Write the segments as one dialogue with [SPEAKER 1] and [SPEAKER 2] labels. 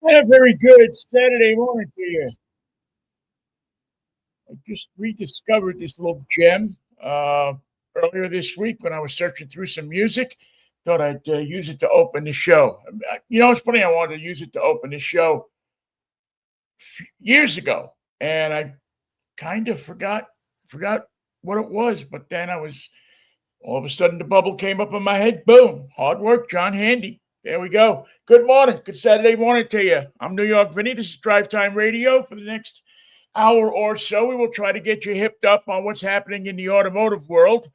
[SPEAKER 1] And a very good Saturday morning to you. I just rediscovered this little gem earlier this week when I was searching through some music. Thought I'd use it to open the show. It's funny. I wanted to use it to open the show years ago, and I kind of forgot what it was. But then I was all of a sudden the bubble came up in my head. Boom! Hard work, John Handy. There we go. Good morning. Good Saturday morning to you. I'm New York Vinnie. This is Drive Time Radio. For the next hour or so, we will try to get you hipped up on what's happening in the automotive world.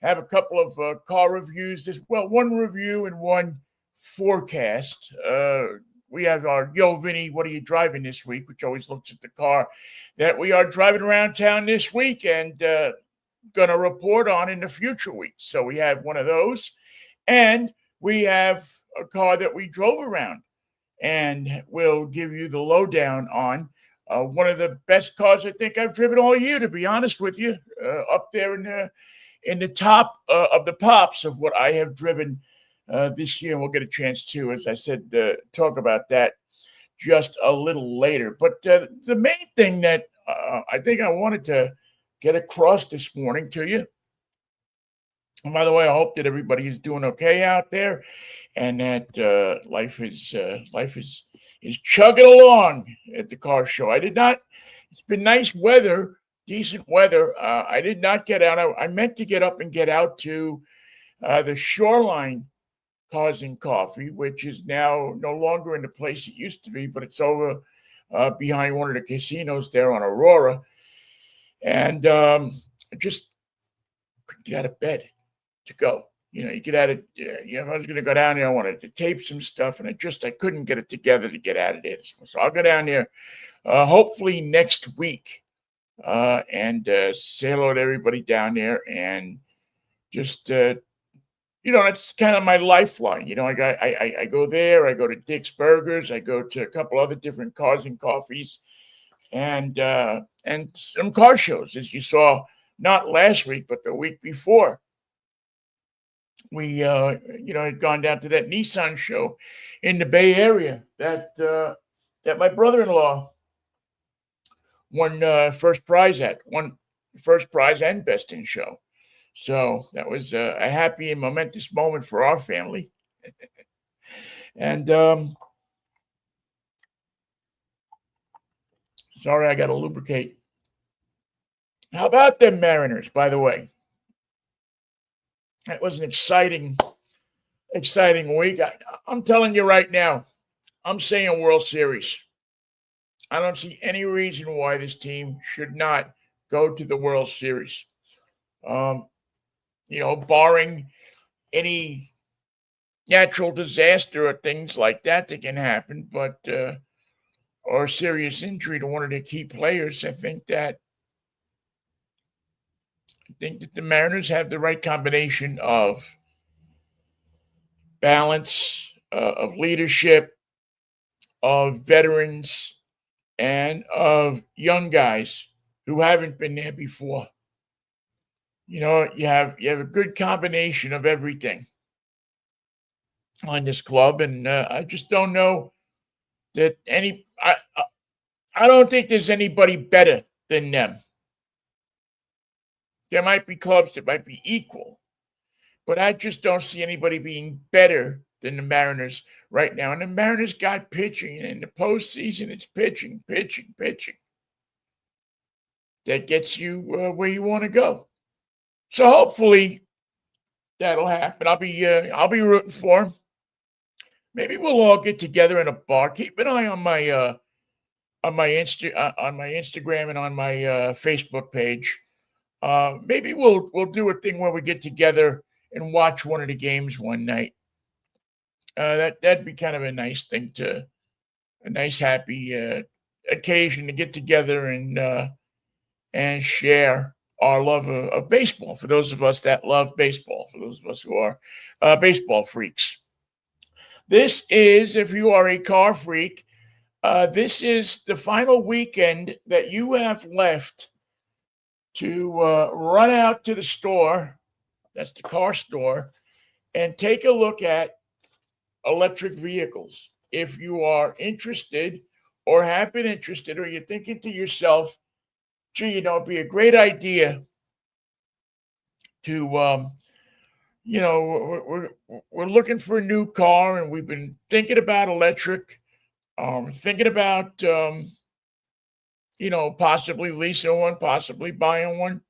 [SPEAKER 1] Have a couple of car reviews. One review and one forecast. We have our Yo Vinny, what are you driving this week? Which always looks at the car that we are driving around town this week and going to report on in the future weeks. So we have one of those, and we have a car that we drove around, and we'll give you the lowdown on one of the best cars I think I've driven all year, to be honest with you, up there in the top of the pops of what I have driven this year. And we'll get a chance to, as I said, talk about that just a little later. But the main thing that I think I wanted to get across this morning to you. And by the way, I hope that everybody is doing okay out there, and that life is chugging along at the car show. I did not. It's been nice weather, decent weather. I did not get out. I meant to get up and get out to the Shoreline Cars and Coffee, which is now no longer in the place it used to be, but it's over behind one of the casinos there on Aurora. And I just couldn't get out of bed to go. You get out of, I was going to go down there. I wanted to tape some stuff, and I couldn't get it together to get out of there. So I'll go down there hopefully next week and say hello to everybody down there, and just, it's kind of my lifeline. I go there, I go to Dick's Burgers, I go to a couple other different cars and coffees, and some car shows, as you saw, not last week, but the week before. We, had gone down to that Nissan show in the Bay Area that my brother-in-law won first prize and best in show. So that was a happy and momentous moment for our family. And sorry, I got to lubricate. How about them Mariners, by the way? It was an exciting week. I'm telling you right now, I'm saying World Series. I don't see any reason why this team should not go to the World Series. Barring any natural disaster or things like that can happen, but or serious injury to one of the key players, I think that the Mariners have the right combination of balance, of leadership, of veterans, and of young guys who haven't been there before. You have a good combination of everything on this club, and I just don't know that I don't think there's anybody better than them. There might be clubs that might be equal, but I just don't see anybody being better than the Mariners right now. And the Mariners got pitching, and in the postseason, it's pitching that gets you where you want to go. So hopefully that'll happen. I'll be rooting for him. Maybe we'll all get together in a bar. Keep an eye on my Instagram and on my Facebook page. Maybe we'll do a thing where we get together and watch one of the games one night. That'd be kind of a nice thing, a nice happy occasion to get together and share our love of baseball. For those of us that love baseball, for those of us who are baseball freaks. This is, if you are a car freak, this is the final weekend that you have left to run out to the store, that's the car store, and take a look at electric vehicles. if you are interested or have been interested, or you're thinking to yourself, gee, it'd be a great idea to, we're looking for a new car, and we've been thinking about electric, thinking about, possibly leasing one, possibly buying one.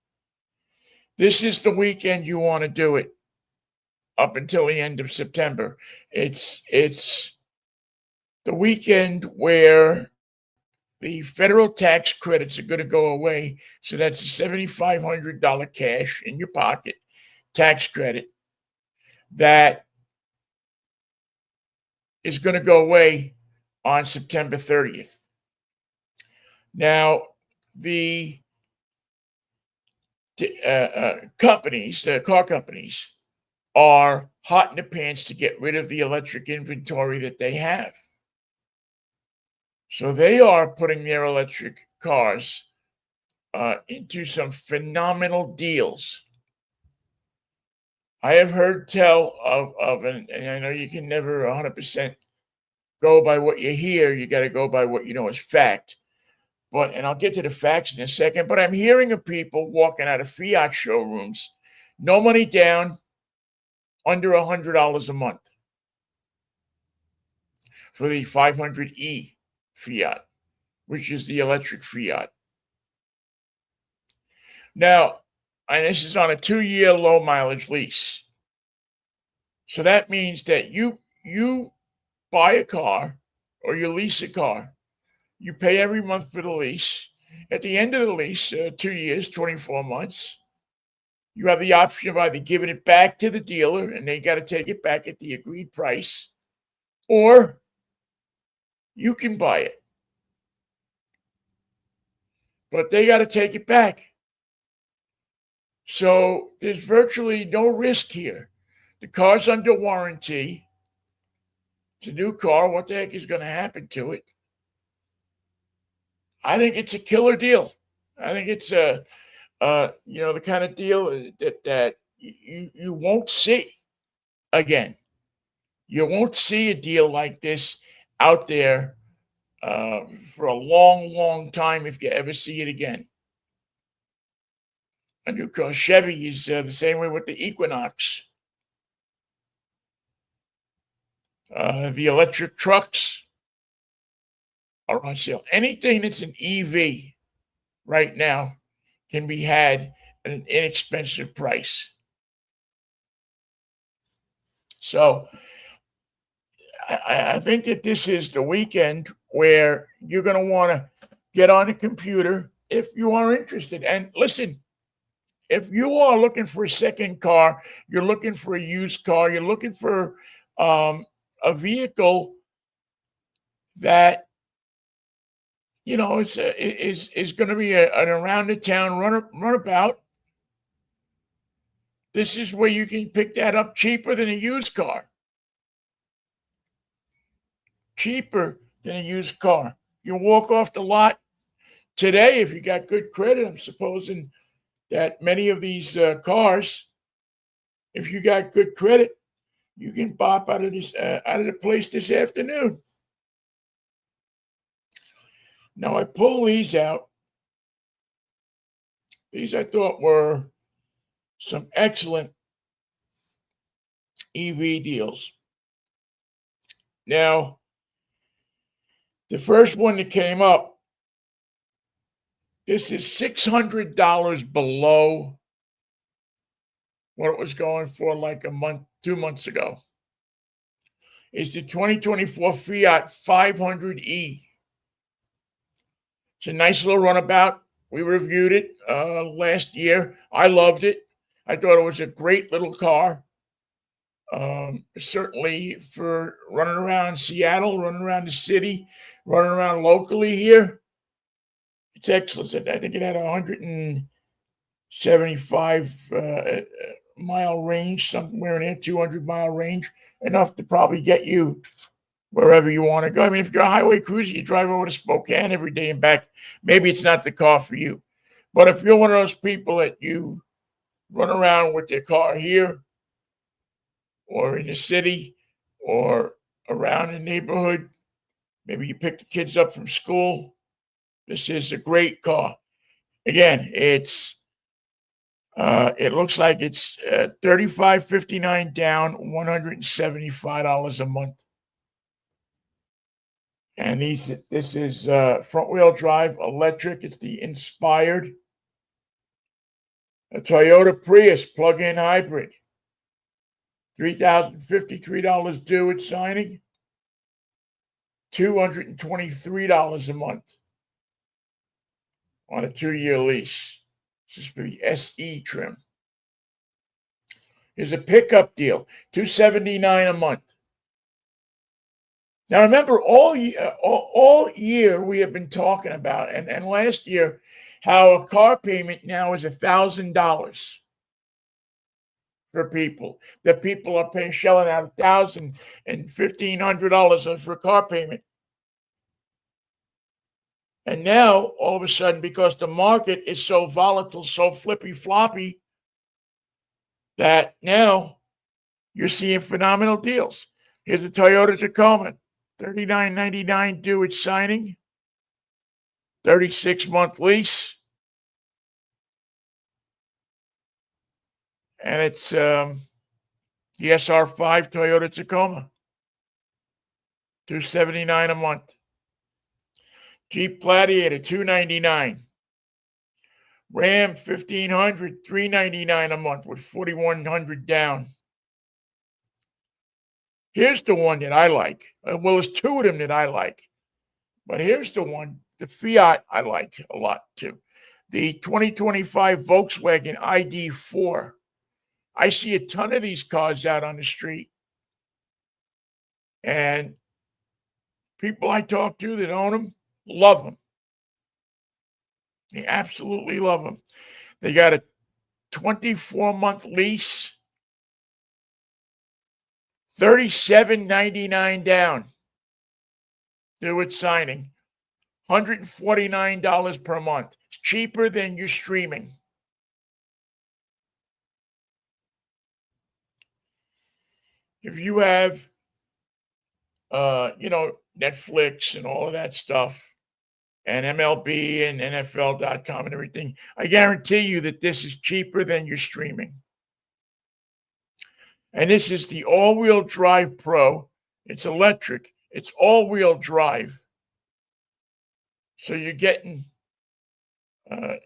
[SPEAKER 1] This is the weekend you want to do it up until the end of September. It's the weekend where the federal tax credits are going to go away. So that's a $7,500 cash in your pocket tax credit that is going to go away on September 30th. Now, the companies, the car companies, are hot in the pants to get rid of the electric inventory that they have. So they are putting their electric cars into some phenomenal deals. I have heard tell of and I know you can never 100% go by what you hear. You got to go by what you know is fact. And I'll get to the facts in a second, but I'm hearing of people walking out of Fiat showrooms, no money down, under $100 a month for the 500e Fiat, which is the electric Fiat. Now, and this is on a 2-year low mileage lease. So that means that you buy a car or you lease a car. You pay every month for the lease. At the end of the lease, 2 years, 24 months, you have the option of either giving it back to the dealer and they got to take it back at the agreed price, or you can buy it. But they got to take it back. So there's virtually no risk here. The car's under warranty. It's a new car. What the heck is going to happen to it? I think it's a killer deal. I think it's the kind of deal that you won't see again. You won't see a deal like this out there for a long, long time if you ever see it again. A new car. Chevy is the same way with the Equinox. The electric trucks are on sale. Anything that's an EV right now can be had at an inexpensive price. So I think that this is the weekend where you're going to want to get on a computer if you are interested. And listen, if you are looking for a second car, you're looking for a used car, you're looking for a vehicle that is going to be an around the town runabout. This is where you can pick that up cheaper than a used car. Cheaper than a used car. You walk off the lot today if you got good credit. I'm supposing that many of these cars, if you got good credit, you can pop out of the place this afternoon. Now I pull these out. These I thought were some excellent EV deals. Now, the first one that came up, this is $600 below what it was going for like 2 months ago. It's the 2024 Fiat 500e. It's a nice little runabout. We reviewed it last year. I loved it. I thought it was a great little car. Certainly for running around Seattle, running around the city, running around locally here. It's excellent. I think it had a 175 mile range, somewhere in there, 200-mile range, enough to probably get you wherever you want to go. I mean, if you're a highway cruiser, you drive over to Spokane every day and back, maybe it's not the car for you. But if you're one of those people that you run around with your car here or in the city or around the neighborhood. Maybe you pick the kids up from school. This is a great car. Again, it looks like it's $35.59 down, $175 a month. And this is front-wheel drive electric. It's the Inspired. A Toyota Prius plug-in hybrid. $3,053 due at signing. $223 a month on a 2-year lease. This is for the SE trim. Here's a pickup deal, $279 a month. Now remember, all year we have been talking about, and last year, how a car payment now is $1,000 for people. That people are shelling out $1,000 and $1,500 for a car payment. And now, all of a sudden, because the market is so volatile, so flippy-floppy, that now you're seeing phenomenal deals. Here's a Toyota Tacoma, $39.99 due at signing, 36-month lease. And it's the SR5 Toyota Tacoma, $279 a month. Jeep Gladiator, $299. Ram 1500, $399 a month with $4,100 down. Here's the one that I like. Well, there's two of them that I like. But here's the one, the Fiat, I like a lot too. The 2025 Volkswagen ID4. I see a ton of these cars out on the street. And people I talk to that own them love them. They absolutely love them. They got a 24-month lease, $37.99 down. Due at signing, $149 per month. It's cheaper than your streaming. If you have, Netflix and all of that stuff, and MLB and NFL.com and everything, I guarantee you that this is cheaper than your streaming. And this is the all-wheel drive Pro. It's electric. It's all-wheel drive. So you're getting,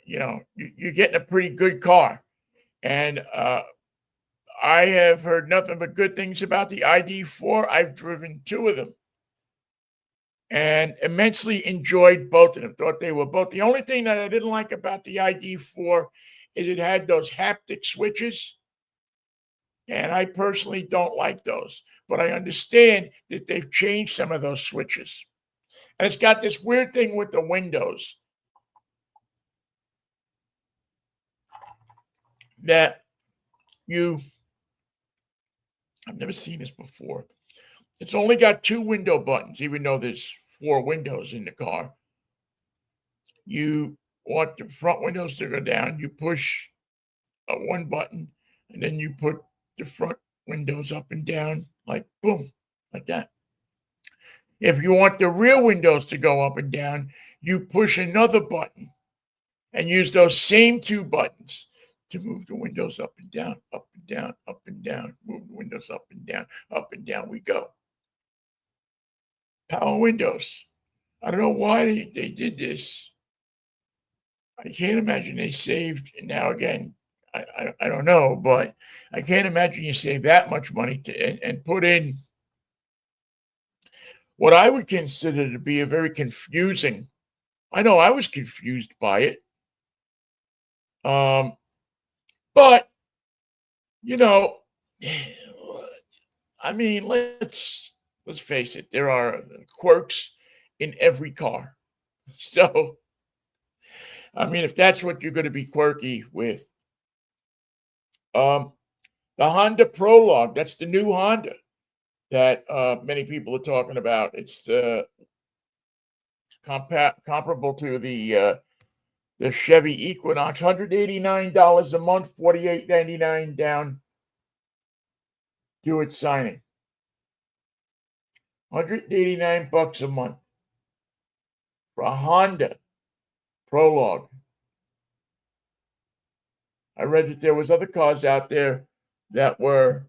[SPEAKER 1] you're getting a pretty good car. And I have heard nothing but good things about the ID4. I've driven two of them and immensely enjoyed both of them. Thought they were both. The only thing that I didn't like about the ID4 is it had those haptic switches. And I personally don't like those. But I understand that they've changed some of those switches. And it's got this weird thing with the windows that I've never seen this before. It's only got two window buttons, even though there's 4 windows in the car. You want the front windows to go down, you push one button, and then you put the front windows up and down, like boom, like that. If you want the rear windows to go up and down, you push another button and use those same 2 buttons to move the windows up and down, up and down, up and down, move the windows up and down we go. Power windows. I don't know why they did this. I can't imagine they saved. Now again, I don't know, but I can't imagine you save that much money and put in what I would consider to be a very confusing. I know I was confused by it. But I mean, let's face it, there are quirks in every car. So, I mean, if that's what you're going to be quirky with. The Honda Prologue, that's the new Honda that many people are talking about. It's comparable to the Chevy Equinox, $189 a month, $48.99 down, due at signing. $189 a month for a Honda Prologue. I read that there was other cars out there that were,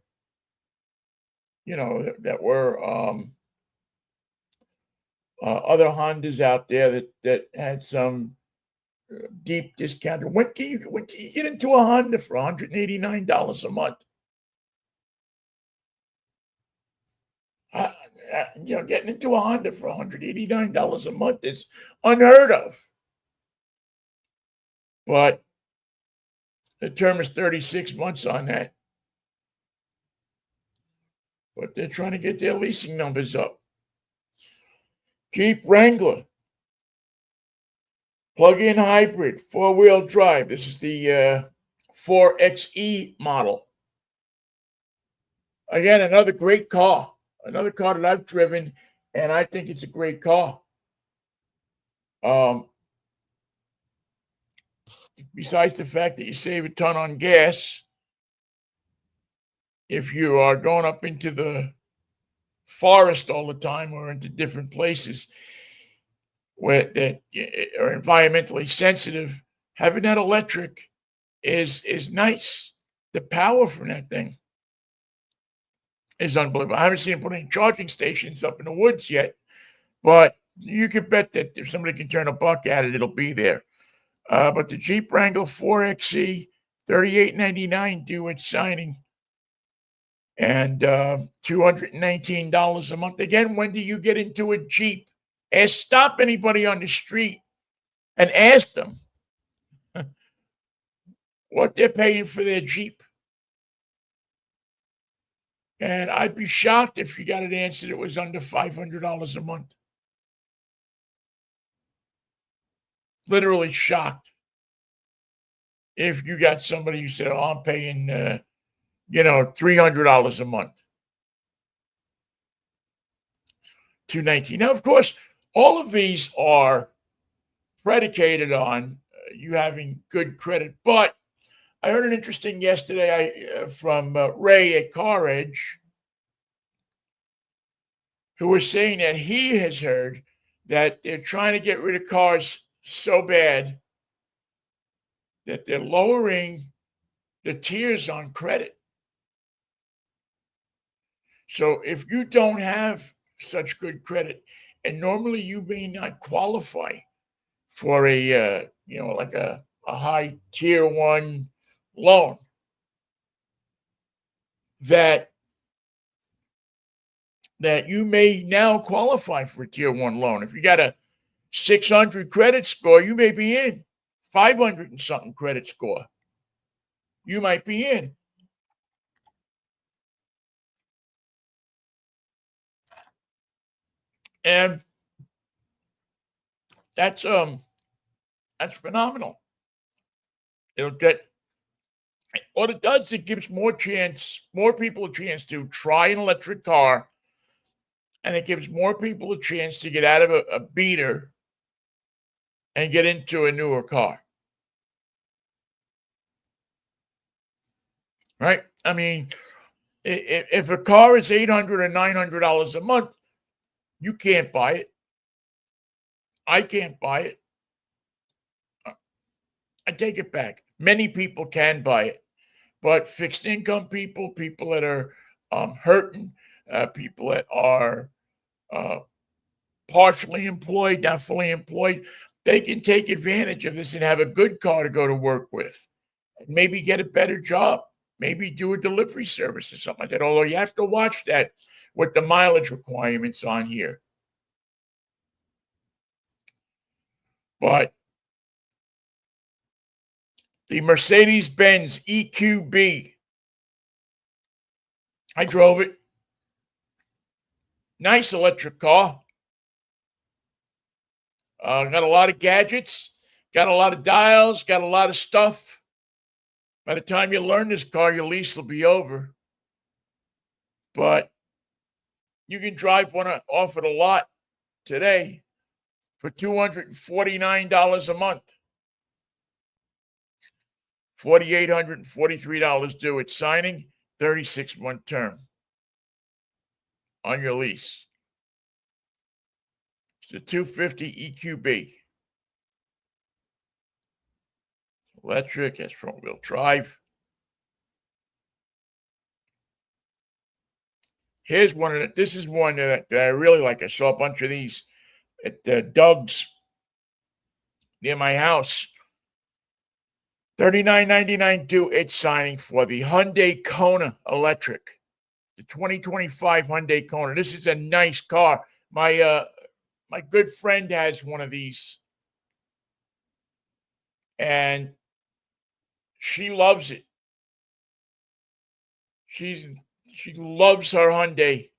[SPEAKER 1] other Hondas out there that had some deep discount. When can you get into a Honda for $189 a month? Getting into a Honda for $189 a month is unheard of. But the term is 36 months on that. But they're trying to get their leasing numbers up. Jeep Wrangler, plug-in hybrid, four-wheel drive. This is the 4xe model. Again, another great car. Another car that I've driven, and I think it's a great car. Besides the fact that you save a ton on gas, if you are going up into the forest all the time or into different places that are environmentally sensitive, having that electric is nice. The power from that thing is unbelievable. I haven't seen them put any charging stations up in the woods yet, but you can bet that if somebody can turn a buck at it, it'll be there. But the Jeep Wrangler 4xe, $38.99 due at signing, and $219 a month. Again, when do you get into a Jeep? Stop anybody on the street and ask them what they're paying for their Jeep. And I'd be shocked if you got an answer that was under $500 a month. Literally shocked if you got somebody who said, "Oh, I'm paying, $300 a month." $219. Now, of course, all of these are predicated on you having good credit. But I heard an interesting yesterday from Ray at Car Edge, who was saying that he has heard that they're trying to get rid of cars so bad that they're lowering the tiers on credit. So if you don't have such good credit, and normally you may not qualify for a high tier 1 loan, that you may now qualify for a tier 1 loan. If you got a 600 credit score, you may be in. 500 and something credit score, you might be in. And that's phenomenal. What it does, it gives more people a chance to try an electric car, and it gives more people a chance to get out of a beater and get into a newer car. Right? I mean, if a car is $800 or $900 a month, you can't buy it. I can't buy it. I take it back. Many people can buy it, but fixed income people that are hurting, people that are partially employed, not fully employed, they can take advantage of this and have a good car to go to work with, and maybe get a better job, maybe do a delivery service or something like that. Although you have to watch that with the mileage requirements on here. But the Mercedes-Benz EQB, I drove it. Nice electric car. Got a lot of gadgets, got a lot of dials, got a lot of stuff. By the time you learn this car, your lease will be over. But you can drive one off at a lot today for $249 a month. $4,843 due at signing, 36-month term on your lease. It's the 250 EQB. Electric, has front-wheel drive. Here's one of the, this is one that I really like. I saw a bunch of these at Doug's near my house. $39.99 due. It's signing for the Hyundai Kona Electric, the 2025 Hyundai Kona. This is a nice car. My good friend has one of these, and she loves it. She loves her Hyundai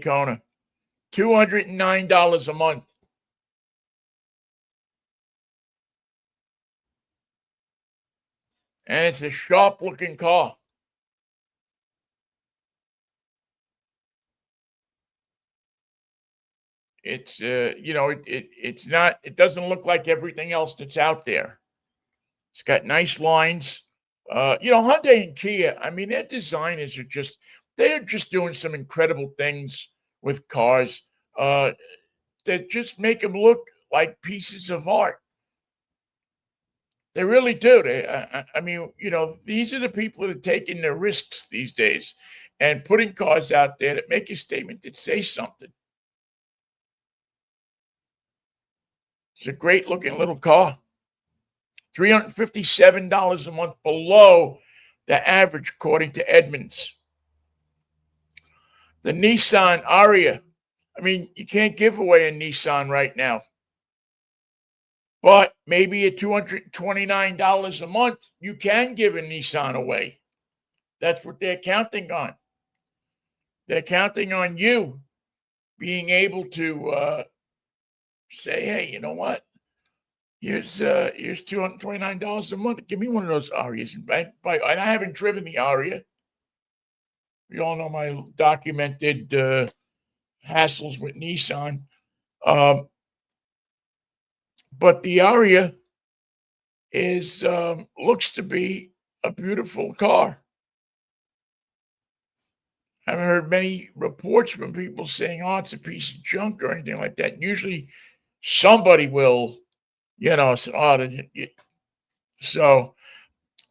[SPEAKER 1] Kona. $209 a month. And it's a sharp-looking car. It's it's not, it doesn't look like everything else that's out there. It's got nice lines. Hyundai and Kia, I mean, their designers they're just doing some incredible things with cars that just make them look like pieces of art. They really do. I mean, these are the people that are taking the risks these days and putting cars out there that make a statement that say something. It's a great looking little car. $357 a month below the average, according to Edmunds. The Nissan Aria. I mean, you can't give away a Nissan right now. But maybe at $229 a month, you can give a Nissan away. That's what they're counting on. They're counting on you being able to say, hey, you know what? Here's $229 a month. Give me one of those Arias. And I haven't driven the Aria. We all know my documented hassles with Nissan. But the Aria looks to be a beautiful car. I haven't heard many reports from people saying, oh, it's a piece of junk or anything like that. Usually somebody will, say, oh, so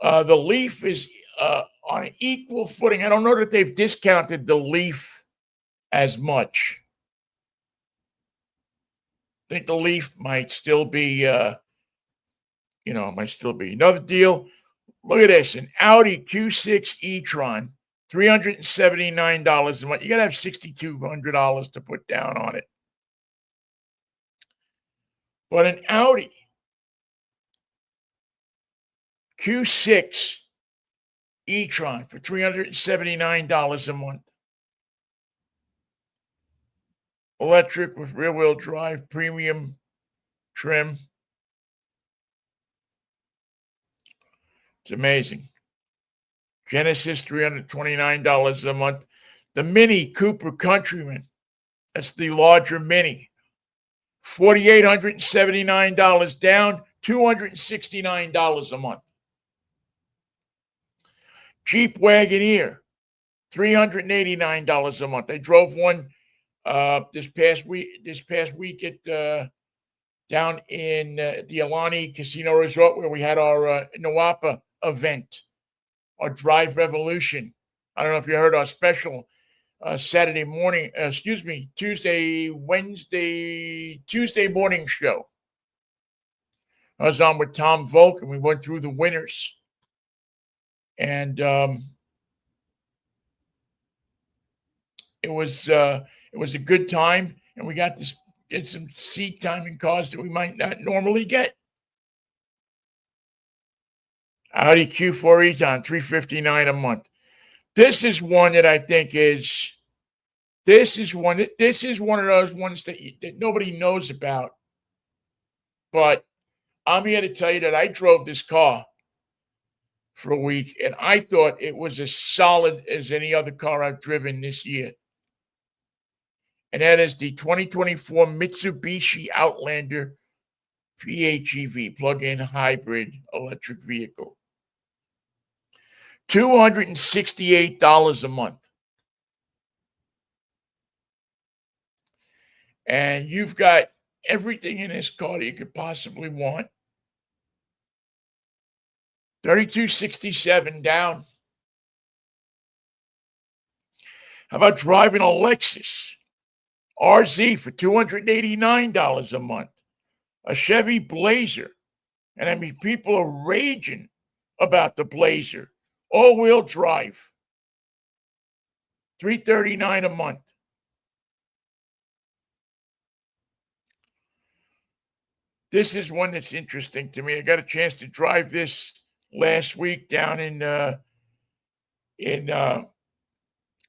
[SPEAKER 1] the Leaf is on an equal footing. I don't know that they've discounted the Leaf as much. I think the Leaf might still be, another deal. Look at this, an Audi Q6 e-tron, $379 a month. You got to have $6,200 to put down on it. But an Audi Q6 e-tron for $379 a month. Electric with rear-wheel drive, premium trim. It's amazing. Genesis, $329 a month. The Mini Cooper Countryman, that's the larger Mini, $4,879 down, $269 a month. Jeep Wagoneer, $389 a month. I drove one this past week at down in the Alani Casino Resort, where we had our Nawapa event, our Drive Revolution. I don't know if you heard our special Tuesday morning show. I was on with Tom Volk, and we went through the winners. And it was a good time, and we got to get some seat time in cars that we might not normally get. Audi Q4 e-tron, $359 a month. This is one that I think this is one of those ones that nobody knows about. But I'm here to tell you that I drove this car for a week, and I thought it was as solid as any other car I've driven this year. And that is the 2024 Mitsubishi Outlander PHEV, plug-in hybrid electric vehicle. $268 a month. and you've got everything in this car that you could possibly want. 3267 down. How about driving a Lexus RZ for $289 a month? A Chevy Blazer. And I mean, people are raging about the Blazer. All-wheel drive. $339 a month. This is one that's interesting to me. I got a chance to drive this last week down in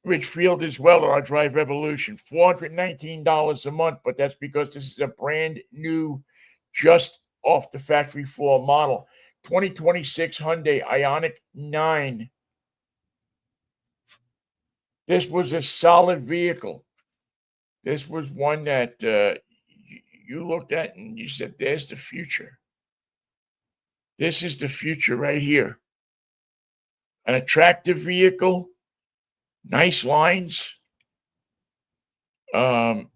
[SPEAKER 1] Ridgefield as well, or our Drive Revolution. $419 a month, but that's because this is a brand new, just off the factory floor model. 2026 Hyundai Ioniq 9. This was a solid vehicle. This was one that you looked at and you said, there's the future. This is the future right here. An attractive vehicle, nice lines, great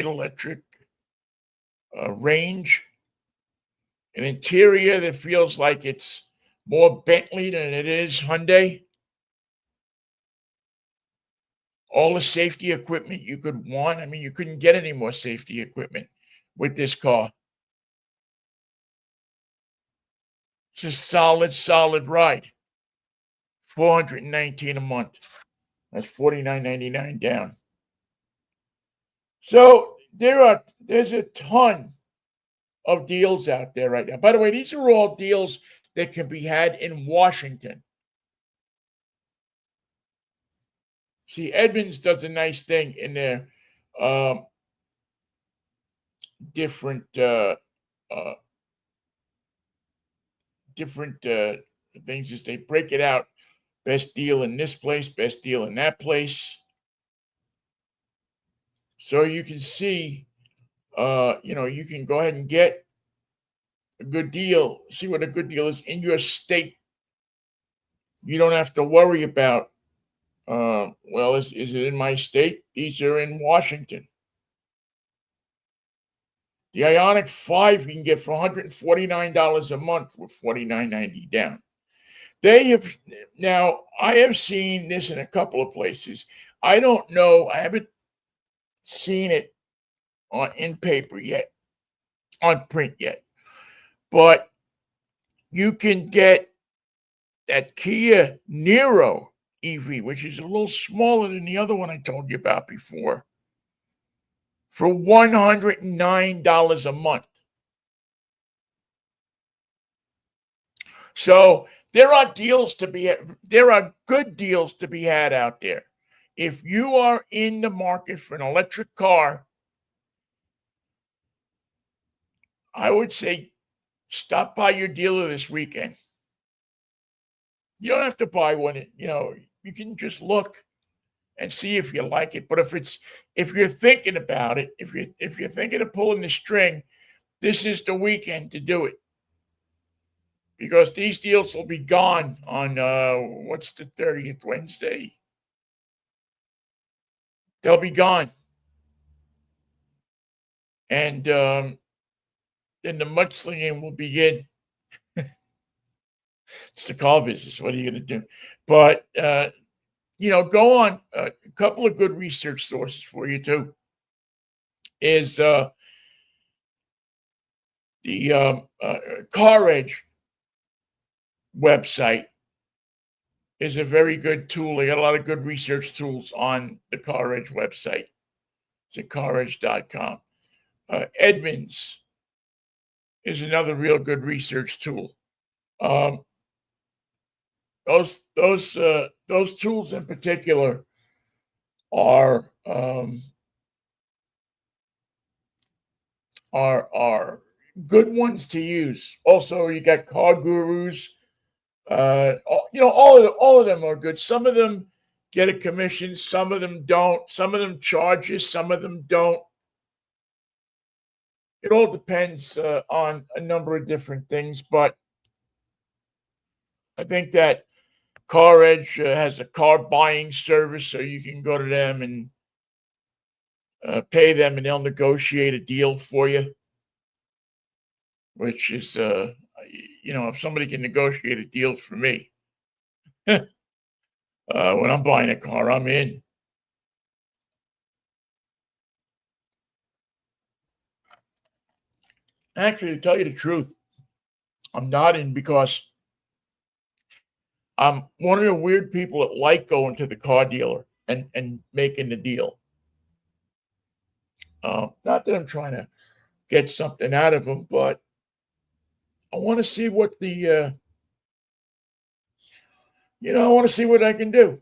[SPEAKER 1] electric range, an interior that feels like it's more Bentley than it is Hyundai. All the safety equipment you could want. I mean, you couldn't get any more safety equipment with this car. It's a solid ride. $419 a month. That's $49.99 down. So there's a ton of deals out there right now. By the way, these are all deals that can be had in Washington. See, Edmunds does a nice thing in their different things is they break it out. Best deal in this place, best deal in that place. So you can see, you can go ahead and get a good deal. See what a good deal is in your state. You don't have to worry about, is it in my state? These are in Washington. The Ioniq 5 you can get for $149 a month with $49.90 down. I have seen this in a couple of places. I don't know. I haven't seen it in paper yet, on print yet. But you can get that Kia Niro EV, which is a little smaller than the other one I told you about before, for $109 a month. So there are good deals to be had out there. If you are in the market for an electric car, I would say stop by your dealer this weekend. You don't have to buy one, you can just look and see if you like it. But if you're thinking about it, if you're thinking of pulling the string, this is the weekend to do it. Because these deals will be gone on what's the 30th, Wednesday? They'll be gone. And then the mudslinging will begin. It's the car business. What are you going to do? But, go on. A couple of good research sources for you, too, is the Car Edge website is a very good tool. They got a lot of good research tools on the Car Edge website. It's at caredge.com. Edmunds is another real good research tool. Those tools in particular are good ones to use. Also, you got Car Gurus. All of them are good. Some of them get a commission, some of them don't. Some of them charge you, some of them don't. It all depends on a number of different things, but I think that Car Edge has a car buying service, so you can go to them and pay them and they'll negotiate a deal for you, which is, if somebody can negotiate a deal for me, when I'm buying a car, I'm in. Actually, to tell you the truth, I'm not in because I'm one of the weird people that like going to the car dealer and making the deal. Not that I'm trying to get something out of them, but I want to see what I want to see what I can do.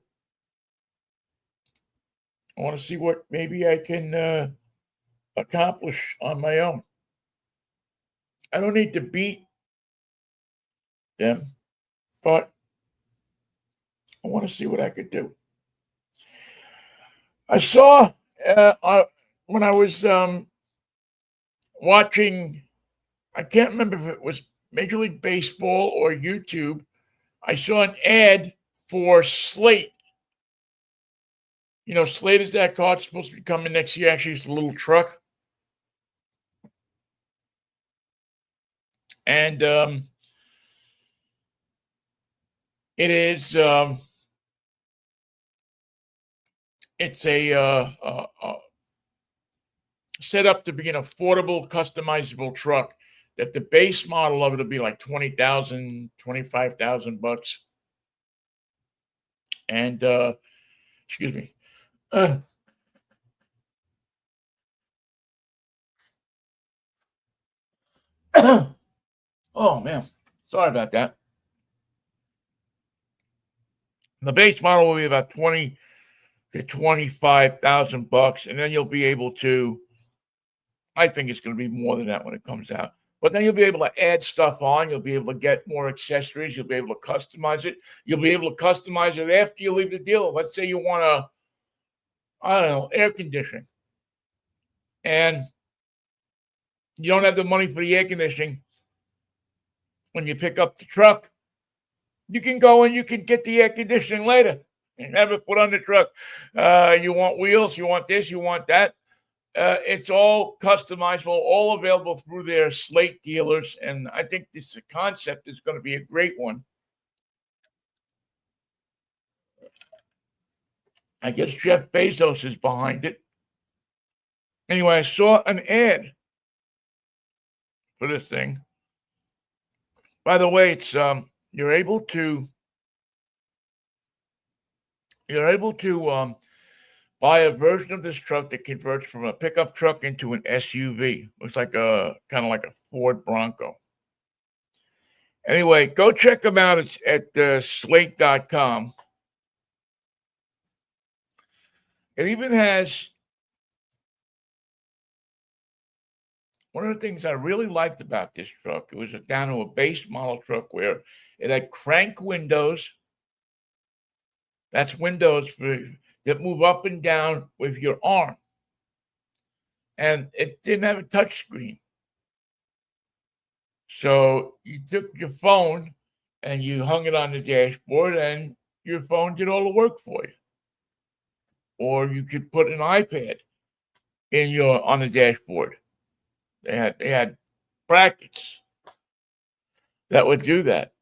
[SPEAKER 1] I want to see what maybe I can accomplish on my own. I don't need to beat them, but I want to see what I could do. I saw when I was watching, I can't remember if it was Major League Baseball or YouTube. I saw an ad for Slate. Slate is that car. It's supposed to be coming next year. Actually, it's a little truck. And it is, it's set up to be an affordable, customizable truck that the base model of it will be like $20,000, $25,000. And, excuse me. Oh man, sorry about that. The base model will be about $20,000 to $25,000, and then you'll be able to. I think it's going to be more than that when it comes out. But then you'll be able to add stuff on. You'll be able to get more accessories. You'll be able to customize it. You'll be able to customize it after you leave the dealer. Let's say you want air conditioning, and you don't have the money for the air conditioning. When you pick up the truck, you can go and you can get the air conditioning later and have it put on the truck. You want wheels, you want this, you want that. It's all customizable, all available through their Slate dealers. And I think this concept is going to be a great one. I guess Jeff Bezos is behind it. Anyway, I saw an ad for this thing. By the way, it's you're able to buy a version of this truck that converts from a pickup truck into an SUV. Looks like kind of like a Ford Bronco. Anyway, go check them out. It's at slate.com. It even has one of the things I really liked about this truck. It was down to a base model truck where it had crank windows. That's windows that move up and down with your arm. And it didn't have a touch screen. So you took your phone and you hung it on the dashboard and your phone did all the work for you. Or you could put an iPad on the dashboard. They had brackets that would do that.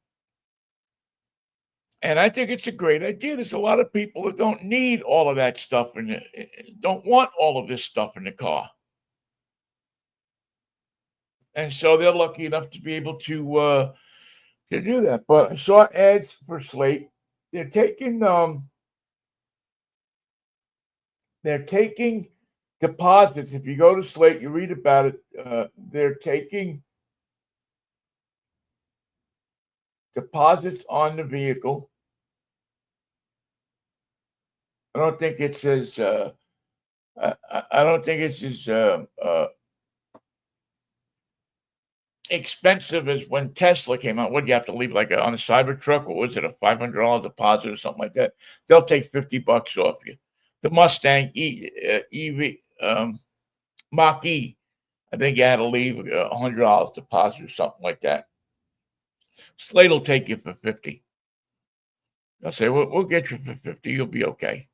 [SPEAKER 1] And I think it's a great idea. There's a lot of people that don't need all of that stuff and don't want all of this stuff in the car. And so they're lucky enough to be able to do that. But I saw ads for Slate. They're taking deposits. If you go to Slate, you read about it. They're taking deposits on the vehicle. I don't think it's as expensive as when Tesla came out. What do you have to leave like on a Cybertruck? Or was it a $500 deposit or something like that? They'll take $50 off you. The Mustang EV Mach-E, I think you had to leave $100 deposit or something like that. Slate will take you for $50. They'll say, we'll get you for $50. You'll be okay.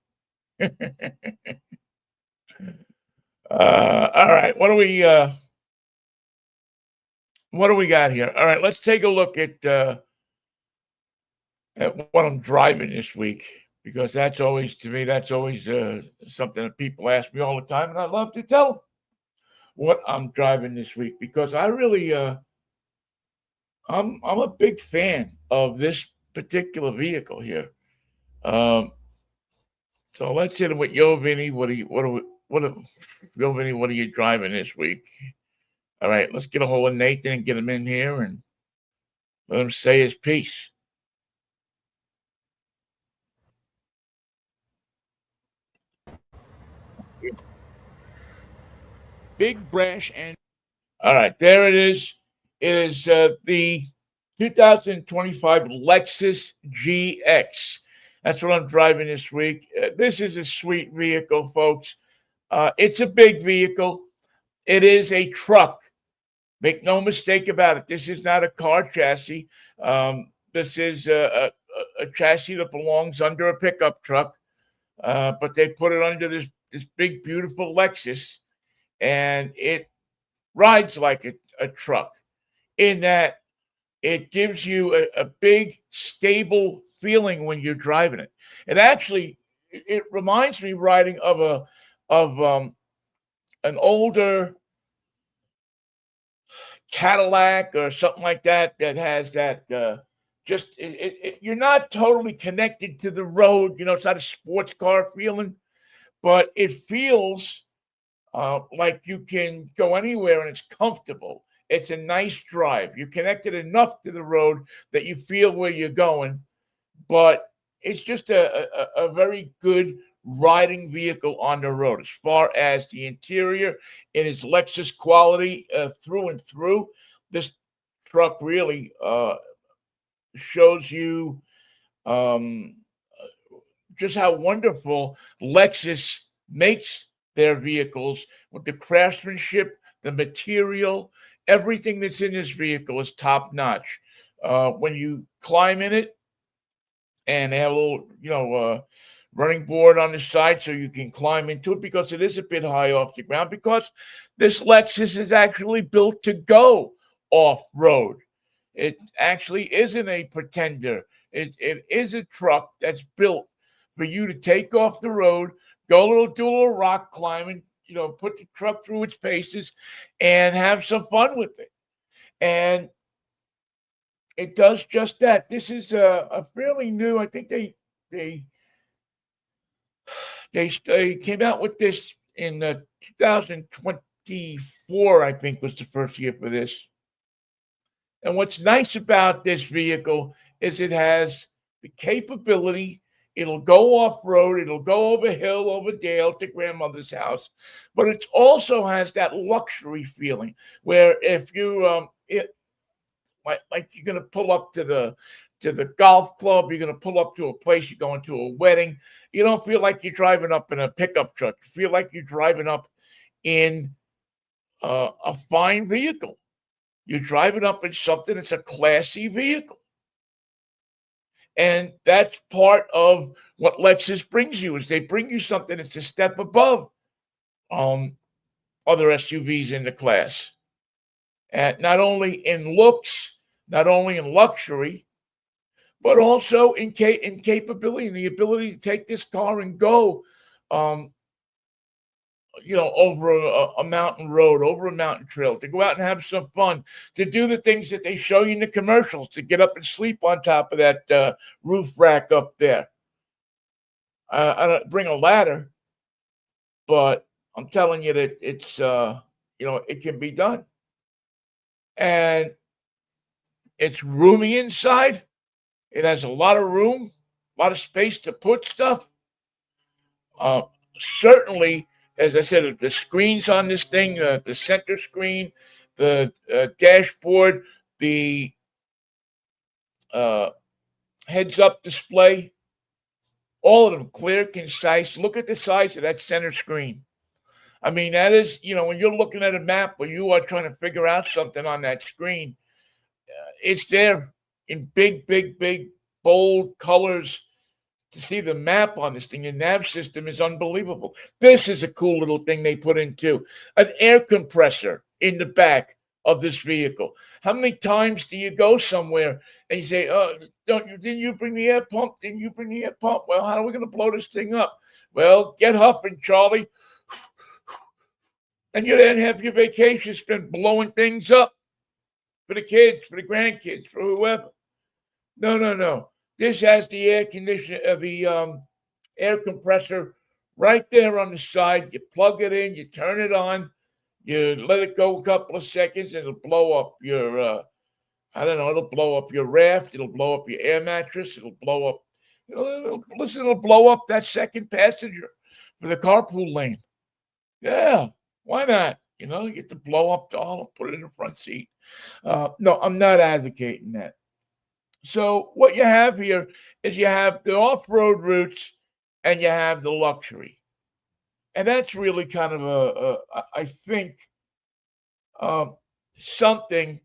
[SPEAKER 1] All right, what do we got here? All right, let's take a look at what I'm driving this week, because that's always, to me, that's always something that people ask me all the time, and I love to tell them what I'm driving this week, because I really I'm a big fan of this particular vehicle here. Um, so let's hit it with Yo Vinnie. Yo Vinnie, what are you driving this week? All right, let's get a hold of Nathan and get him in here and let him say his piece. Big brash and all right, there it is. It is the 2025 Lexus GX. That's what I'm driving this week. This is a sweet vehicle, folks. It's a big vehicle. It is a truck. Make no mistake about it. This is not a car chassis. This is a chassis that belongs under a pickup truck, but they put it under this big, beautiful Lexus, and it rides like a truck in that it gives you a big, stable feeling when you're driving it. It actually it reminds me riding of an older Cadillac or something like that that has that you're not totally connected to the road. You know, it's not a sports car feeling, but it feels like you can go anywhere and it's comfortable. It's a nice drive. You're connected enough to the road that you feel where you're going, but it's just a very good riding vehicle on the road. As far as the interior, it is Lexus quality through and through. This truck really shows you um, just how wonderful Lexus makes their vehicles with the craftsmanship, the material, everything that's in this vehicle is top notch. When you climb in it, and they have a little, running board on the side so you can climb into it because it is a bit high off the ground. Because this Lexus is actually built to go off road. It actually isn't a pretender. It is a truck that's built for you to take off the road, do a little rock climbing, put the truck through its paces, and have some fun with it. And it does just that. This is a fairly new. I think they they came out with this in 2024. I think was the first year for this. And what's nice about this vehicle is it has the capability. It'll go off road. It'll go over hill, over dale to grandmother's house, but it also has that luxury feeling where if you like you're going to pull up to the golf club, you're going to pull up to a place, you're going to a wedding, you don't feel like you're driving up in a pickup truck. You feel like you're driving up in a fine vehicle. You're driving up in something that's a classy vehicle. And that's part of what Lexus brings you, is they bring you something that's a step above other SUVs in the class. And not only in looks, not only in luxury, but also in capability and the ability to take this car and go, over a mountain road, over a mountain trail, to go out and have some fun, to do the things that they show you in the commercials, to get up and sleep on top of that roof rack up there. I don't bring a ladder, but I'm telling you that it's, it can be done. And it's roomy inside. It has a lot of room, a lot of space to put stuff. Certainly, as I said, the screens on this thing, the center screen, the dashboard, the heads-up display, all of them clear, concise. Look at the size of that center screen. I mean, that is, when you're looking at a map or you are trying to figure out something on that screen, it's there in big, big, big, bold colors to see the map on this thing. The nav system is unbelievable. This is a cool little thing they put in too. An air compressor in the back of this vehicle. How many times do you go somewhere and you say, "Oh, didn't you bring the air pump? Didn't you bring the air pump? Well, how are we going to blow this thing up?" Well, get huffing, Charlie. And you then have your vacation spent blowing things up for the kids, for the grandkids, for whoever. No. This has the air conditioner, the air compressor right there on the side. You plug it in, you turn it on, you let it go a couple of seconds, and it'll blow up your, it'll blow up your raft, it'll blow up your air mattress, it'll blow up, it'll blow up that second passenger for the carpool lane. Yeah, why not? You get to blow up the all, put it in the front seat. No, I'm not advocating that. So what you have here is you have the off-road routes and you have the luxury. And that's really kind of I think, something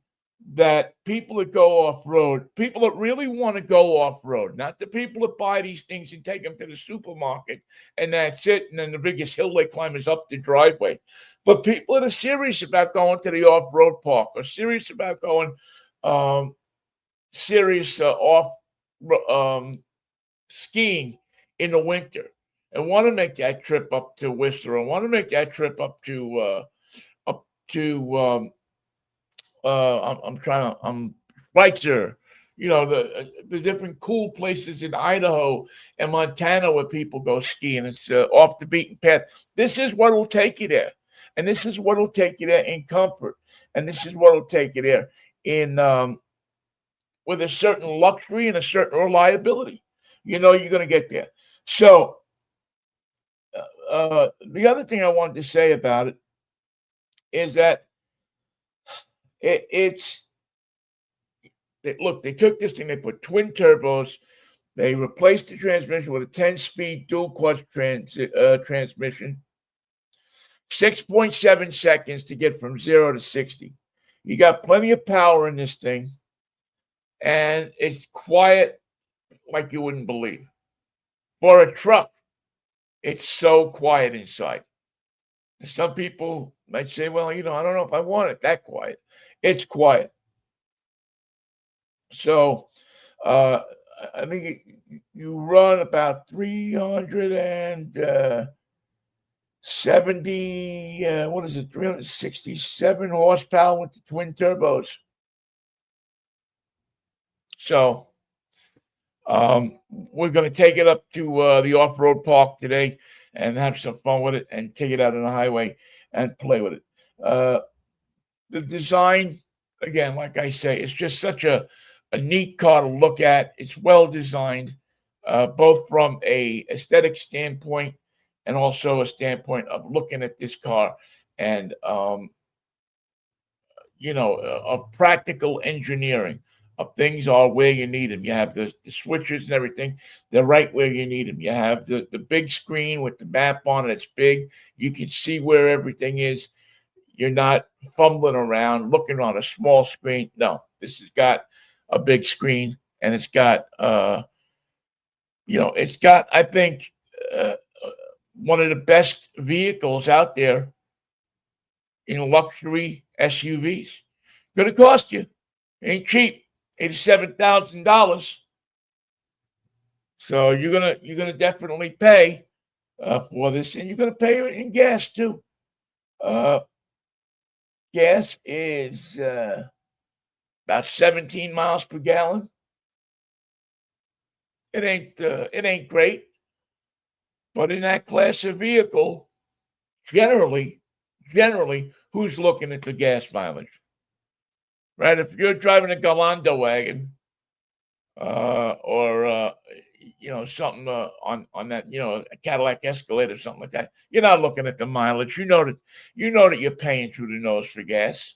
[SPEAKER 1] that people that go off-road, people that really want to go off-road, not the people that buy these things and take them to the supermarket and that's it. And then the biggest hill they climb is up the driveway. But people that are serious about going to the off-road park or serious about going off skiing in the winter and want to make that trip up to Whistler and want to make that trip up to Schweitzer, the different cool places in Idaho and Montana where people go skiing. It's off the beaten path. This is what will take you there. And this is what will take you there in comfort. And this is what will take you there in with a certain luxury and a certain reliability. You're going to get there. So the other thing I wanted to say about it is that look, they took this thing, they put twin turbos, they replaced the transmission with a 10-speed dual clutch transmission, 6.7 seconds to get from 0 to 60. You got plenty of power in this thing, and it's quiet like you wouldn't believe. For a truck, it's so quiet inside. Some people might say, well, I don't know if I want it that quiet. It's quiet. So I think you run about 367 horsepower with the twin turbos. So we're going to take it up to the off-road park today and have some fun with it and take it out on the highway and play with it. The design, again, like I say, it's just such a neat car to look at. It's well designed, both from a aesthetic standpoint and also a standpoint of looking at this car and, of practical engineering. Things are where you need them. You have the switches and everything. They're right where you need them. You have the big screen with the map on it. It's big. You can see where everything is. You're not fumbling around looking on a small screen. No, this has got a big screen, and it's got, I think, one of the best vehicles out there in luxury SUVs. Going to cost you. Ain't cheap. $87,000. So you're gonna definitely pay for this, and you're gonna pay it in gas too. Gas is about 17 miles per gallon. It ain't great, but in that class of vehicle, generally, who's looking at the gas mileage? Right? If you're driving a Galando wagon, or something on that, a Cadillac Escalade or something like that, you're not looking at the mileage. You know that you're paying through the nose for gas.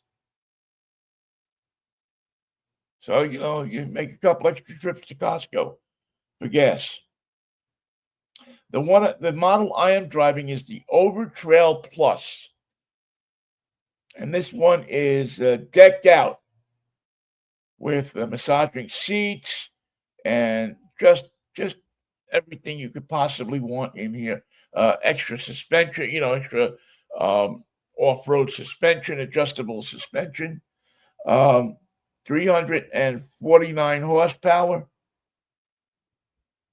[SPEAKER 1] So you make a couple extra trips to Costco for gas. The model I am driving is the Overtrail Plus, and this one is decked out with massaging seats and just everything you could possibly want in here. Extra suspension, extra off-road suspension, adjustable suspension, 349 horsepower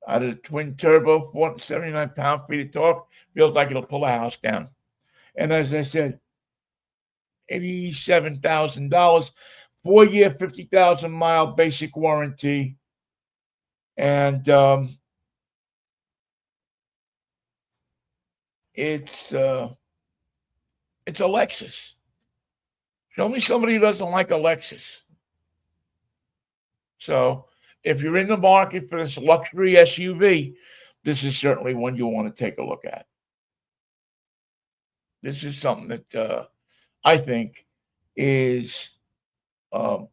[SPEAKER 1] out of the twin turbo, 479 pound-feet of torque. Feels like it'll pull a house down. And as I said, $87,000, 4-year, 50,000-mile basic warranty. And it's a Lexus. Show me somebody who doesn't like a Lexus. So if you're in the market for this luxury SUV, this is certainly one you want to take a look at. This is something that I think is, you're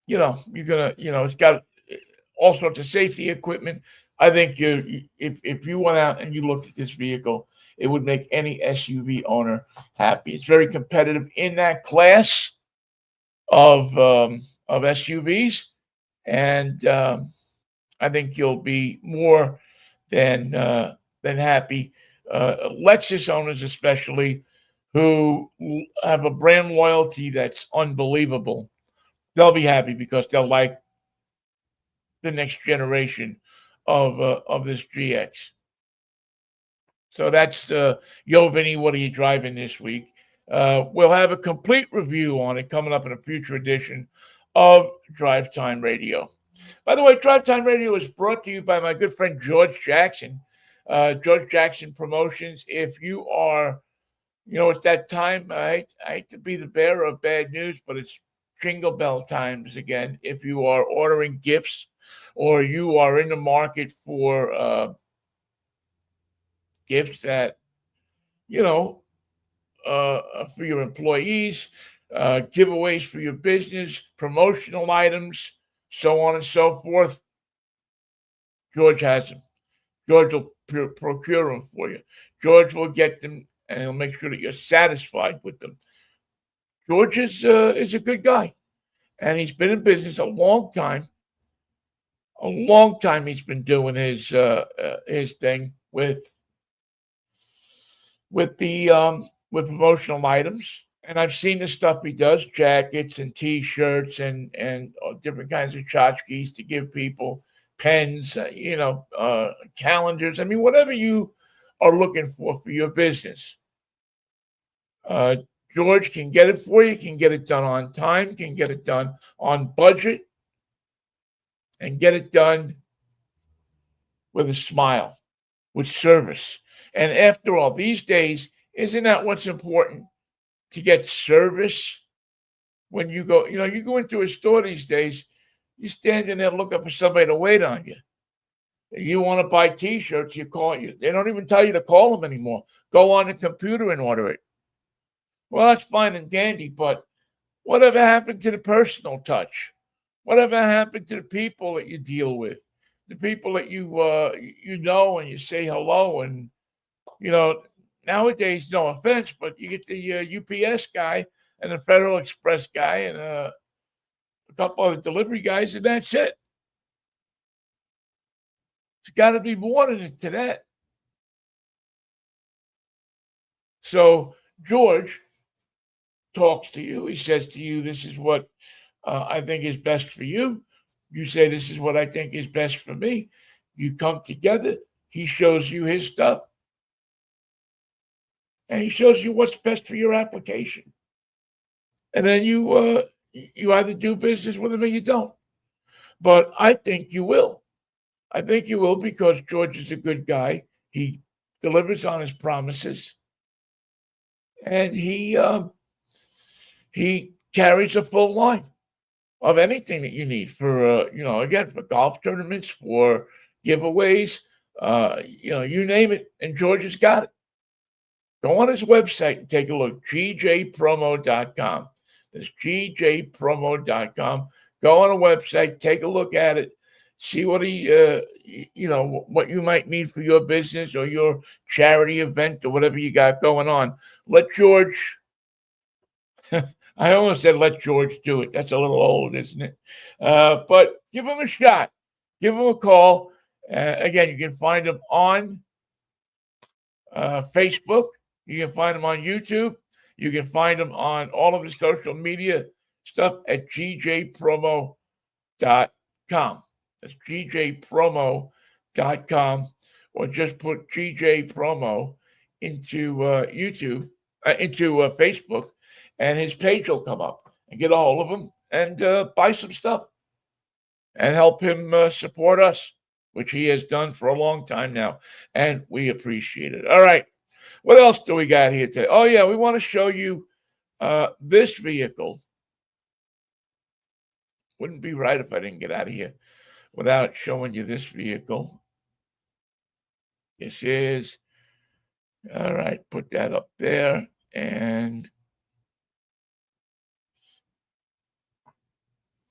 [SPEAKER 1] gonna, it's got all sorts of safety equipment. I think if you went out and you looked at this vehicle, it would make any SUV owner happy. It's very competitive in that class of SUVs, and I think you'll be more than happy. Lexus owners, especially, who have a brand loyalty that's unbelievable, they'll be happy because they'll like the next generation of this GX. So that's Yo, Vinnie, what are you driving this week? We'll have a complete review on it coming up in a future edition of Drive Time Radio. By the way, Drive Time Radio is brought to you by my good friend George Jackson. George Jackson Promotions. If you are, it's that time. I hate to be the bearer of bad news, but it's Jingle Bell times again. If you are ordering gifts or you are in the market for gifts that, for your employees, giveaways for your business, promotional items, so on and so forth, George has them. George will procure them for you. George will get them, and he'll make sure that you're satisfied with them. George is a good guy, and he's been in business a long time. A long time he's been doing his thing with promotional items, and I've seen the stuff he does: jackets and T-shirts and different kinds of tchotchkes to give people, pens, calendars. I mean, whatever you are looking for your business, George can get it for you. Can get it done on time. Can get it done on budget, and get it done with a smile, with service. And after all, these days, isn't that what's important? To get service when you go, you go into a store these days, you're standing there looking for somebody to wait on you. You want to buy T-shirts, you call you. They don't even tell you to call them anymore. Go on the computer and order it. Well, that's fine and dandy, but whatever happened to the personal touch? Whatever happened to the people that you deal with? The people that you and you say hello, and nowadays, no offense, but you get the UPS guy and the Federal Express guy and a couple of delivery guys, and that's it. It's got to be more than to that. So George talks to you. He says to you, this is what I think is best for you. You say, this is what I think is best for me. You come together. He shows you his stuff. And he shows you what's best for your application. And then you either do business with him or you don't. But I think you will. I think you will, because George is a good guy. He delivers on his promises. And he carries a full line of anything that you need for, again, for golf tournaments, for giveaways, you name it. And George has got it. Go on his website and take a look, gjpromo.com. That's gjpromo.com. Go on a website, take a look at it, see what what you might need for your business or your charity event or whatever you got going on. Let George, I almost said let George do it. That's a little old, isn't it? But give him a shot. give him a call. Again, you can find him on Facebook. You can find him on YouTube. You can find him on all of his social media stuff at gjpromo.com. That's gjpromo.com, or just put GJ Promo into YouTube, into Facebook, and his page will come up. And get a hold of him and buy some stuff and help him support us, which he has done for a long time now, and we appreciate it. All right. What else do we got here today? Oh, yeah, we want to show you this vehicle. Wouldn't be right if I didn't get out of here without showing you this vehicle. This is, all right, put that up there. And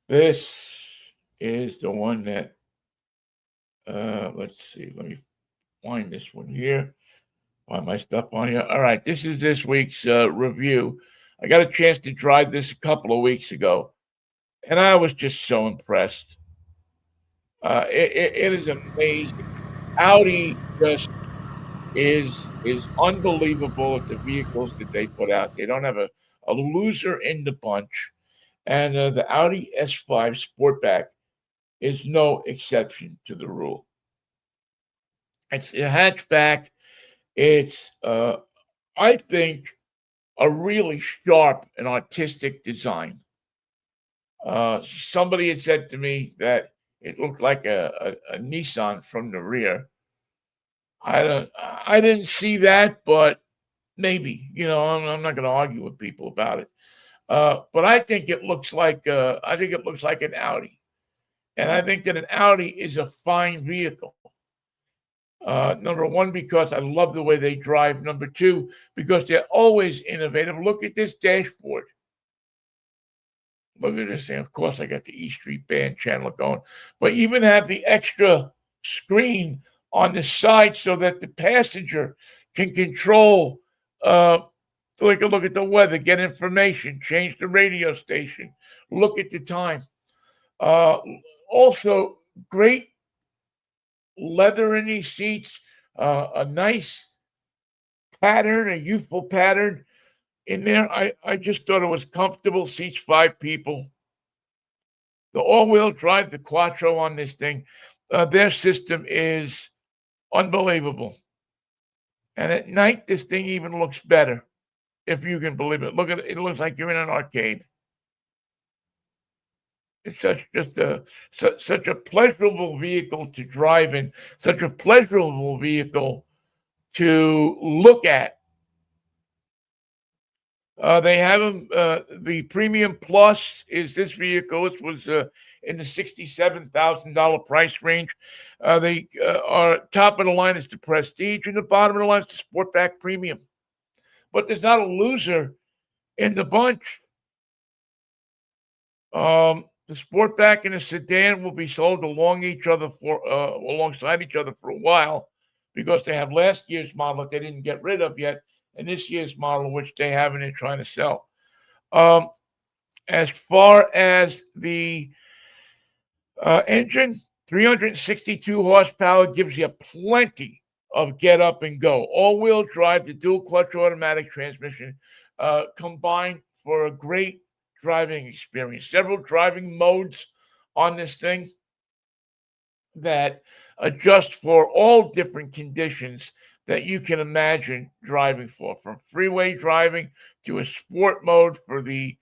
[SPEAKER 1] this is the one that, let's see, let me find this one here. Find my stuff on here. All right, this is this week's review. I got a chance to drive this a couple of weeks ago, and I was just so impressed. It is amazing. Audi just is unbelievable at the vehicles that they put out. They don't have a loser in the bunch. And the Audi S5 Sportback is no exception to the rule. It's a hatchback. It's, I think, a really sharp and artistic design. Somebody had said to me that it looked like a Nissan from the rear. I didn't see that, but maybe, I'm not going to argue with people about it. But I think it looks like an Audi, and I think that an Audi is a fine vehicle. Number one, because I love the way they drive. Number two, because they're always innovative. Look at this dashboard. Look at this thing. Of course, I got the E Street Band channel going, but even have the extra screen on the side so that the passenger can control, take a look at the weather, get information, change the radio station, look at the time. Also, great leather in these seats, a nice pattern, a youthful pattern in there. I just thought it was comfortable. Seats 5 people. The all-wheel drive, the Quattro on this thing, their system is unbelievable. And at night, this thing even looks better, if you can believe it. Look at it. It looks like you're in an arcade. It's such a pleasurable vehicle to drive in, such a pleasurable vehicle to look at. They have them. The Premium Plus is this vehicle. This was in the $67,000 price range. They are top of the line is the Prestige, and the bottom of the line is the Sportback Premium. But there's not a loser in the bunch. The Sportback and the sedan will be sold alongside each other for a while, because they have last year's model that they didn't get rid of yet, and this year's model, which they have and they're trying to sell. As far as the engine, 362 horsepower gives you plenty of get up and go. All-wheel drive, the dual clutch automatic transmission, combined for a great driving experience. Several driving modes on this thing that adjust for all different conditions that you can imagine driving for, from freeway driving to a sport mode for the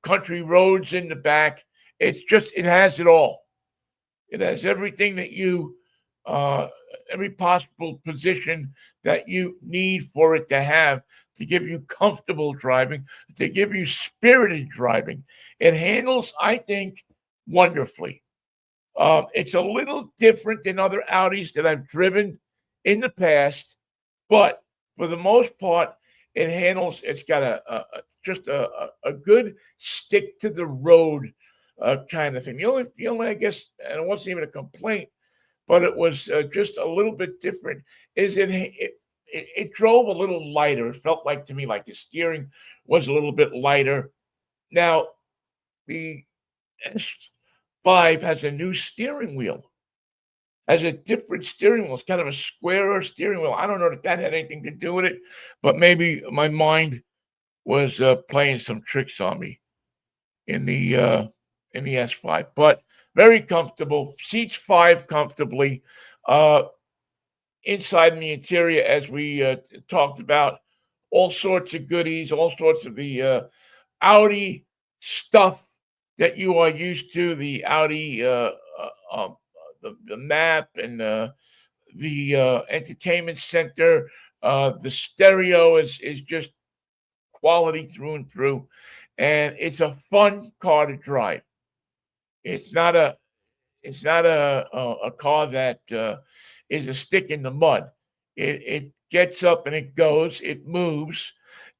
[SPEAKER 1] country roads in the back. It has it all. It has everything that you, every possible position that you need for it to have, to give you comfortable driving, to give you spirited driving. It handles, I think, wonderfully. It's a little different than other Audis that I've driven in the past, but for the most part, it's got a good stick to the road kind of thing. The only, I guess, and it wasn't even a complaint, but it was just a little bit different, is it drove a little lighter. It felt like to me like the steering was a little bit lighter. Now, the S5 has a new steering wheel. has a different steering wheel. It's kind of a squarer steering wheel. I don't know that that had anything to do with it, but maybe my mind was playing some tricks on me in the S5. But very comfortable. Seats 5 comfortably. Inside in the interior, as we talked about, all sorts of goodies, all sorts of the Audi stuff that you are used to, the Audi, the map and the entertainment center. The stereo is just quality through and through, and it's a fun car to drive. It's not a a car that is a stick in the mud. It gets up and it goes, it moves,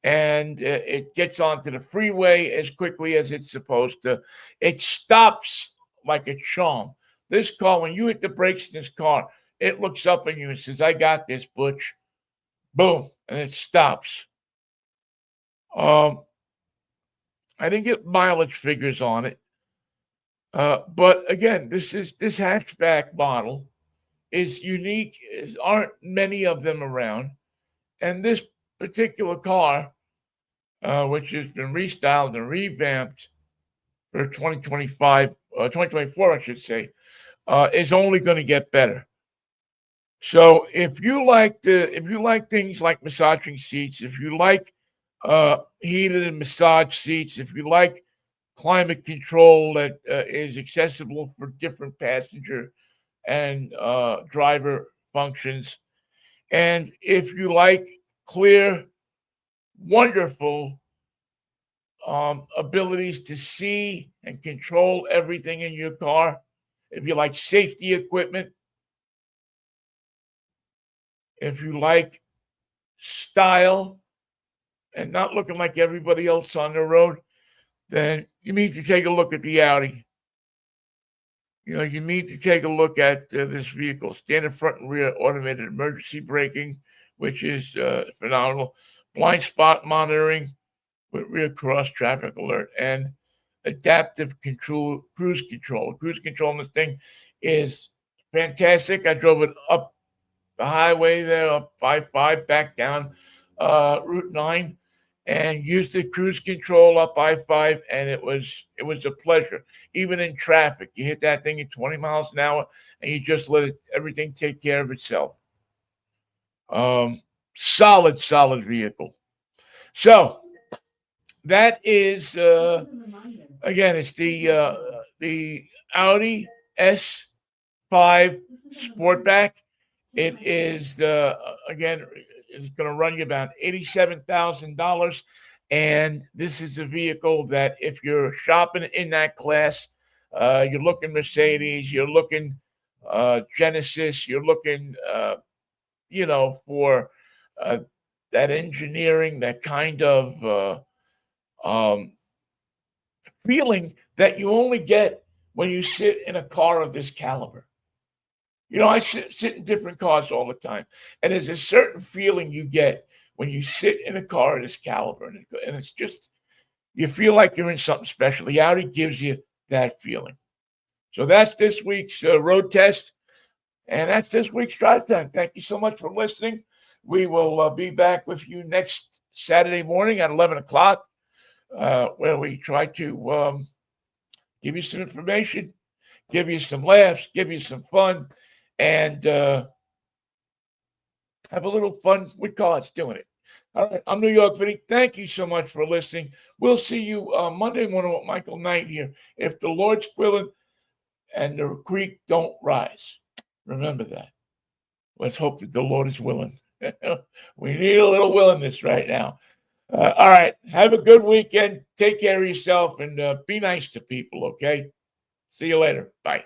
[SPEAKER 1] and it gets onto the freeway as quickly as it's supposed to. It stops like a charm. This car, when you hit the brakes in this car, it looks up at you and says, "I got this, Butch." Boom, and it stops. I didn't get mileage figures on it. But again, this hatchback model is unique. Aren't many of them around, and this particular car, which has been restyled and revamped for 2025, 2024, I should say, is only going to get better. So if you like things like massaging seats, if you like heated and massage seats, if you like climate control that is accessible for different passenger and driver functions. And if you like clear, wonderful abilities to see and control everything in your car, if you like safety equipment, if you like style and not looking like everybody else on the road, then you need to take a look at the Audi. You know, you need to take a look at this vehicle. Standard front and rear automated emergency braking, which is phenomenal. Blind spot monitoring with rear cross traffic alert and adaptive control, cruise control. Cruise control on this thing is fantastic. I drove it up the highway there, up 5-5, back down Route 9, and used the cruise control up I-5, and it was a pleasure. Even in traffic, you hit that thing at 20 miles an hour, and you just let everything take care of itself. Solid vehicle. So that is again, it's the Audi S5 Sportback. It is again, it's going to run you about $87,000. And this is a vehicle that if you're shopping in that class, you're looking Mercedes, you're looking Genesis, you're looking, for that engineering, that kind of feeling that you only get when you sit in a car of this caliber. You know, I sit in different cars all the time, and there's a certain feeling you get when you sit in a car of this caliber, and it's just, you feel like you're in something special. The Audi gives you that feeling. So that's this week's road test, and that's this week's drive time. Thank you so much for listening. We will be back with you next Saturday morning at 11 o'clock, where we try to give you some information, give you some laughs, give you some fun, and have a little fun with cars doing it. All right, I'm New York Vinnie. Thank you so much for listening. We'll see you Monday morning with Michael Knight here. If the Lord's willing and the creek don't rise, remember that. Let's hope that the Lord is willing. We need a little willingness right now. All right, have a good weekend. Take care of yourself and be nice to people, okay? See you later. Bye.